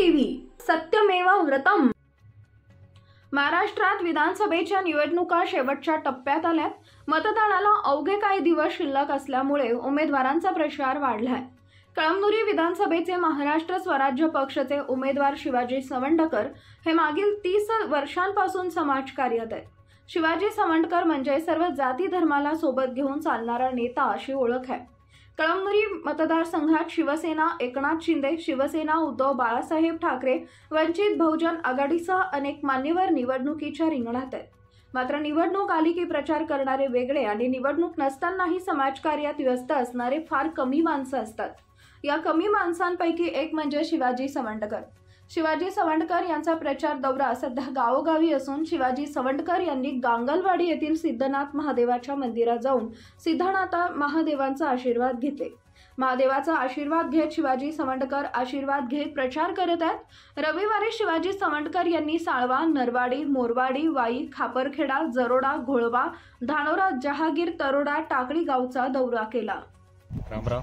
TV सत्यमेव व्रतम। महाराष्ट्रात विधानसभेच्या निवडणुका शेवटच्या टप्प्यात आल्यात। मतदानाला अवघे काही दिवस शिल्लक असल्यामुळे उमेदवारांचा प्रचार वाढलाय। कळमनुरी विधानसभेचे महाराष्ट्र स्वराज्य पक्षाचे उमेदवार शिवाजी सवंडकर हे मागील 30 वर्षांपासून समाजकार्यात आहेत। शिवाजी सवंडकर म्हणजे सर्व जाती धर्माला सोबत घेऊन चालणारा नेता अशी ओळख आहे। कळमनुरी मतदारसंघात शिवसेना एकनाथ शिंदे, शिवसेना उद्धव बाळासाहेब ठाकरे, वंचित बहुजन आघाडीसह अनेक मान्यवर निवडणुकीच्या रिंगणात आहेत। मात्र निवडणूक आली की प्रचार करणारे वेगळे आणि निवडणूक नसतानाही समाजकार्यात व्यस्त असणारे फार कमी माणसं असतात। या कमी माणसांपैकी एक म्हणजे शिवाजी सवंडकर। शिवाजी सवंडकर यांचा प्रचार दौरा सध्या गावोगावी असून शिवाजी सवंडकर यांनी गांगलवाडी येथील सिद्धनाथ महादेवाच्या मंदिरात जाऊन सिद्धनाथ महादेवांचा आशीर्वाद घेतले। महादेवाचा आशीर्वाद घेत शिवाजी सवंडकर आशीर्वाद घेत प्रचार करत आहेत। रविवारी शिवाजी सवंडकर यांनी साळवा, नरवाडी, मोरवाडी, वाई, खापरखेडा, जरोडा, घोळवा, धानोरा, जहागीर, तरोडा, टाकळी गावचा दौरा केला। रामराव,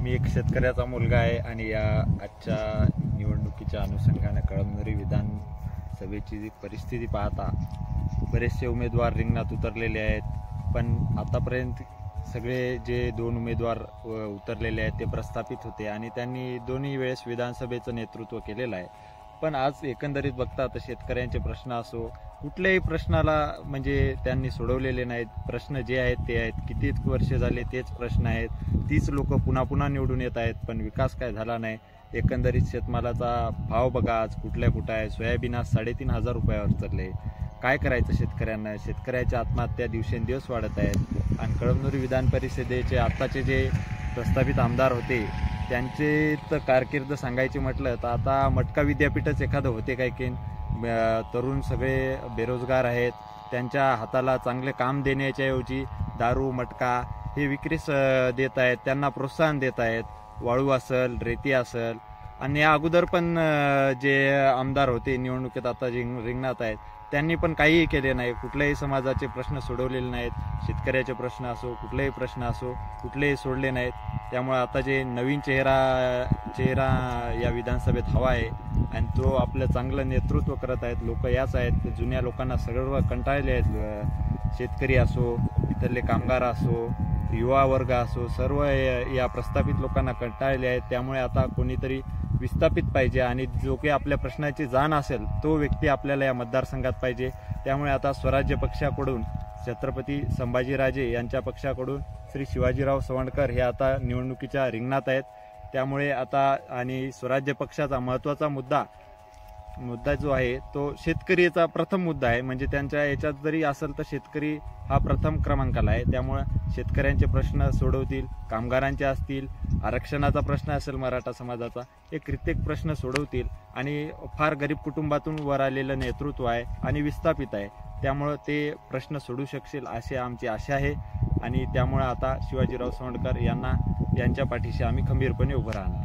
मी एक शेतकऱ्याचा मुलगा आहे आणि या आजच्या निवडणुकीच्या अनुषंगाने कळमनुरी विधानसभेची जी परिस्थिती पाहता बरेचसे उमेदवार रिंगणात उतरलेले आहेत, पण आतापर्यंत सगळे जे 2 उमेदवार उतरलेले आहेत ते प्रस्थापित होते आणि त्यांनी दोन्ही वेळेस विधानसभेचं नेतृत्व केलेलं आहे। पण आज एकंदरीत बघता तर शेतकऱ्यांचे प्रश्न असो, कुठल्याही प्रश्नाला म्हणजे त्यांनी सोडवलेले नाहीत। प्रश्न जे आहेत ते आहेत, किती वर्ष झाले तेच प्रश्न आहेत, तीच लोक पुन्हा पुन्हा निवडून येत आहेत, पण विकास काय झाला नाही। एकंदरीत शेतमालाचा भाव बघा आज कुठे आहे, सोयाबीन आज 3,500 रुपयावर चालले। काय करायचं शेतकऱ्यांना? शेतकऱ्याच्या आत्महत्या दिवसेंदिवस वाढत आहेत आणि कळमनुरी विधान परिषदेचे आत्ताचे जे प्रस्तावित आमदार होते त्यांचे तर कारकीर्द सांगायची म्हटलं तर आता मटका विद्यापीठच एखादं होते काय की तरुण सगळे बेरोजगार आहेत, त्यांच्या हाताला चांगले काम देण्याच्याऐवजी दारू मटका हे विक्रीस देत आहेत, त्यांना प्रोत्साहन देत आहेत। वाळू असेल, रेती असेल आणि या अगोदर पण जे आमदार होते निवडणुकीत आता रिंगणात आहेत त्यांनी पण काहीही केले नाही, कुठल्याही समाजाचे प्रश्न सोडवलेले नाहीत। शेतकऱ्याचे प्रश्न असो, कुठलेही प्रश्न असो, कुठलेही सोडले नाहीत। त्यामुळे आता जे नवीन चेहरा या विधानसभेत हवा आहे आणि तो आपलं चांगलं नेतृत्व करत आहेत। लोक याच आहेत, जुन्या लोकांना सर्व कंटाळले आहेत। शेतकरी असो, इथले कामगार असो, युवा वर्ग असो, सर्व या प्रस्थापित लोकांना कंटाळले आहेत। त्यामुळे आता कोणीतरी विस्थापित पाहिजे आणि जो काही आपल्या प्रश्नाची जाण असेल तो व्यक्ती आपल्याला या मतदारसंघात पाहिजे। त्यामुळे आता स्वराज्य पक्षाकडून छत्रपती संभाजीराजे यांच्या पक्षाकडून श्री शिवाजीराव सवंडकर हे आता निवडणुकीच्या रिंगणात आहेत। त्यामुळे आता आणि स्वराज्य पक्षाचा महत्त्वाचा मुद्दा जो आहे तो शेतकरीचा प्रथम मुद्दा आहे, म्हणजे त्यांच्या याच्यात जरी असेल तर शेतकरी हा प्रथम क्रमांकाला आहे। त्यामुळे शेतकऱ्यांचे प्रश्न सोडवतील, कामगारांचे असतील, आरक्षणाचा प्रश्न असेल मराठा समाजाचा, हे कित्येक प्रश्न सोडवतील आणि फार गरीब कुटुंबातून वर आलेलं नेतृत्व आहे आणि विस्थापित आहे, त्यामुळे ते प्रश्न सोडू शकतील अशी आमची आशा आहे। आणि त्यामुळे आता शिवाजीराव सवंडकर यांच्या पाठीशी आम्ही खंबीरपणे उभं राहणार।